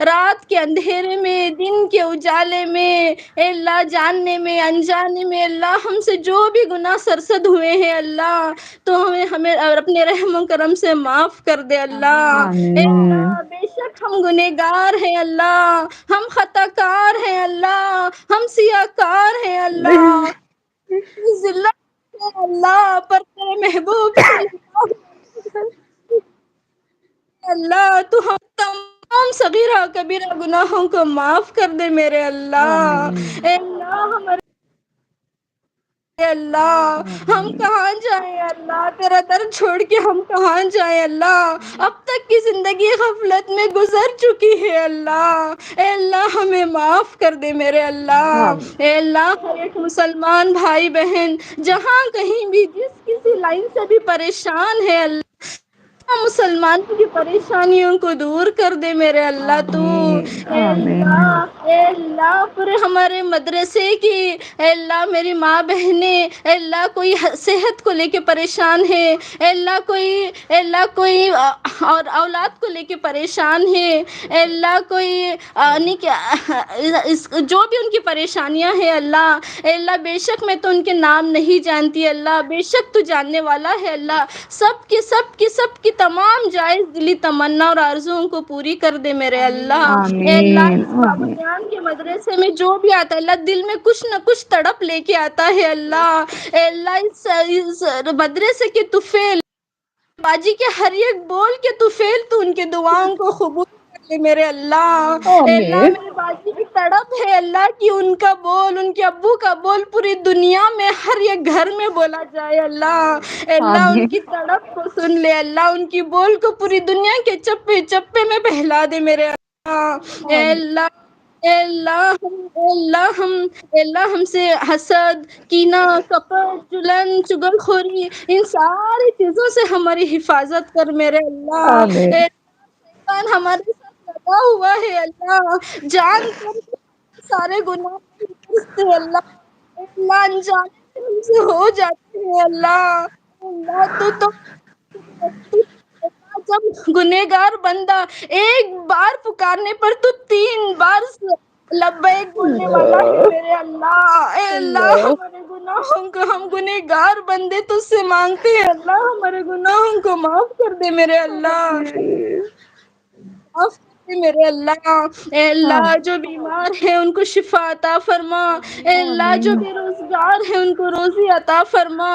رات کے اندھیرے میں، دن کے اجالے میں، اے اللہ جاننے میں انجانے میں اللہ ہم سے جو بھی گناہ سرزد ہوئے ہیں اللہ تو ہمیں اپنے رحم و کرم سے معاف کر دے اللہ۔ اے آمین اللہ بے شک ہم گنہگار ہیں اللہ، ہم خطا کار ہیں اللہ، ہم سیاہ کار ہیں اللہ، ذلت ہے اللہ، پر تیرے محبوب صلی اللہ اللہ تو ہم تمام صغیرہ کبیرہ گناہوں کو معاف کر دے میرے اللہ۔ آمین اے اللہ ہمارے اے اللہ ہم آمین کہاں جائیں اللہ، تیرا در چھوڑ کے ہم کہاں جائیں اللہ، اب تک کی زندگی غفلت میں گزر چکی ہے اللہ۔ اے اللہ ہمیں معاف کر دے میرے آمین اللہ۔ اے اللہ ہر ایک مسلمان بھائی بہن جہاں کہیں بھی جس کسی لائن سے بھی پریشان ہے اللہ مسلمانوں کی پریشانیوں کو دور کر دے میرے اللہ تو۔ آمین اے آمین اللہ اے اللہ پورے ہمارے مدرسے کی اے اللہ میری ماں بہنیں اے اللہ کوئی صحت کو لے کے پریشان ہے، اے اللہ کوئی اور اولاد کو لے کے پریشان ہے، اے اللہ کوئی جو بھی ان کی پریشانیاں ہیں اللہ اے اللہ بے شک میں تو ان کے نام نہیں جانتی اللہ، بے شک تو جاننے والا ہے اللہ، سب کی تمام جائز دلی تمنا اور آرزوؤں کو پوری کر دے میرے اللہ۔ اے اللہ آمین اس بابیان کے مدرسے میں جو بھی آتا ہے اللہ دل میں کچھ نہ کچھ تڑپ لے کے آتا ہے اللہ، اے اللہ اس مدرسے کے طفیل باجی کے ہر ایک بول کے تو ان کے دعاؤں کو قبول کر لے میرے اللہ۔ اے اللہ آمین میرے باجی کی تڑپ ہے اللہ کی ان کا بول، ان کے ابو کا بول پوری دنیا میں ہر ایک گھر میں بولا جائے اللہ۔ اے اللہ ان آمین کی تڑپ کو سن لے اللہ، ان کی بول کو پوری دنیا کے چپے چپے میں پھیلا دے میرے اللہ۔ اے آمین اللہ اے اللہ ہم سے حسد، کینہ، کپٹ، جلن، چغل خوری ان ساری چیزوں سے ہماری حفاظت کر میرے اللہ۔ آمین ہمارے ساتھ لگا ہوا ہے اللہ جان کر سارے گناہ سے اللہ اللہ انجانے سے ہم سے ہو جاتے ہیں اللہ۔ اللہ تو جب گنہگار بندہ ایک بار پکارنے پر تو 3 بار لبیک بولنے والا ہے میرے اللہ۔ اے اللہ ہمارے گناہوں کو ہم گنہگار بندے تجھ سے مانگتے ہیں اللہ ہمارے گناہوں کو معاف کر دے میرے اللہ، معاف کر دے میرے اللہ۔ اے اللہ جو بیمار ہیں ان کو شفا عطا فرما، اے اللہ جو آمین بے روزگار ہیں ان کو روزی عطا فرما،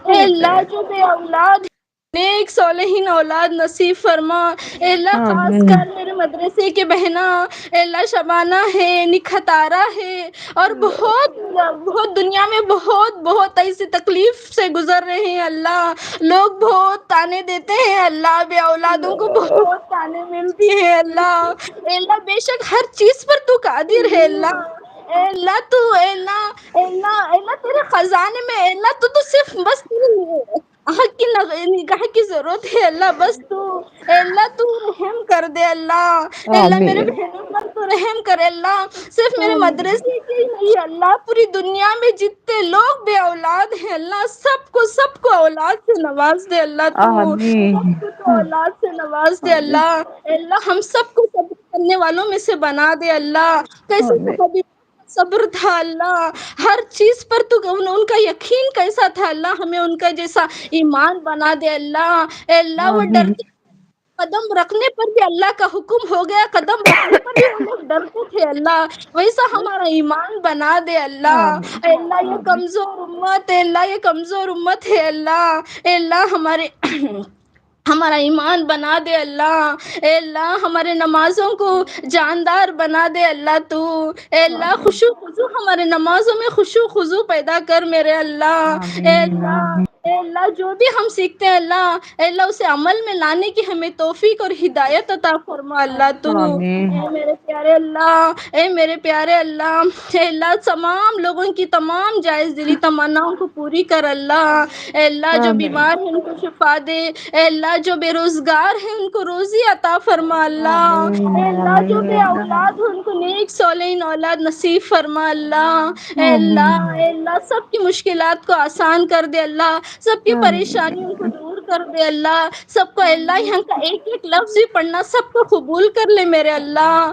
اے اللہ جو بے اولاد نیک صالحین اولاد نصیب فرما۔ اے اللہ خاص آمین کر میرے مدرسے کے بہنا اے اللہ شبانہ ہے، نکھت آرا ہے اور بہت بہت دنیا میں بہت ایسی تکلیف سے گزر رہے ہیں اللہ، لوگ بہت تانے دیتے ہیں اللہ، بے اولادوں کو بہت تانے ملتی ہے اللہ۔ اے اللہ بے شک ہر چیز پر تو قادر ہے اللہ۔ اے اللہ تو اے اللہ تیرے خزانے میں اے اللہ تو صرف بس حق کی نگاہ کی ضرورت ہے اللہ، بس تو اے اللہ تو رحم کر دے اللہ۔ اے اللہ میرے آمین بہنوں پر تو رحم کرے اللہ، صرف میرے مدرسے کے ہی نہیں اللہ پوری دنیا میں جتنے لوگ بے اولاد ہیں اللہ سب کو اولاد سے نواز دے اللہ، تو آمین سب کو تو اولاد سے نواز دے اللہ۔ اے اللہ ہم سب کو صبر کرنے والوں میں سے بنا دے اللہ، کیسے آمین کبھی صبر تھا اللہ، ہر چیز پر تو ان کا یقین کیسا تھا اللہ، ہمیں ان کا جیسا ایمان بنا دے اللہ۔ اے اللہ وہ آمین ڈرتے قدم رکھنے پر بھی اللہ کا حکم ہو گیا، قدم رکھنے پر بھی وہ لوگ ڈرتے تھے اللہ، ویسا ہمارا ایمان بنا دے اللہ۔ اے اللہ یہ آمین کمزور امت ہے اللہ، یہ کمزور امت ہے اللہ، اے اللہ ہمارا ایمان بنا دے اللہ۔ اے اللہ ہمارے نمازوں کو جاندار بنا دے اللہ تو، اے اللہ خشوع خضوع ہمارے نمازوں میں خشوع خضوع پیدا کر میرے اللہ۔ اے آمین اللہ اے اللہ جو بھی ہم سیکھتے ہیں اللہ اے اللہ اسے عمل میں لانے کی ہمیں توفیق اور ہدایت عطا فرما اللہ تو۔ آمین اے میرے پیارے اللہ اے میرے پیارے اللہ اے اللہ تمام لوگوں کی تمام جائز دلی تمناؤں کو پوری کر اللہ۔ اے اللہ جو آمین بیمار ہیں ان کو شفا دے، اے اللہ جو بے روزگار ہیں ان کو روزی عطا فرما اللہ۔ اے آمین اللہ جو بے آمین اولاد ہیں ان کو نیک صالحین اولاد نصیب فرما اللہ۔ اے آمین اللہ اے اللہ سب کی مشکلات کو آسان کر دے اللہ، سب کی آمین پریشانیوں کو دور کر دے اللہ، سب کو اللہ یہاں کا ایک ایک لفظ ہی پڑھنا سب کو قبول کر لے میرے اللہ۔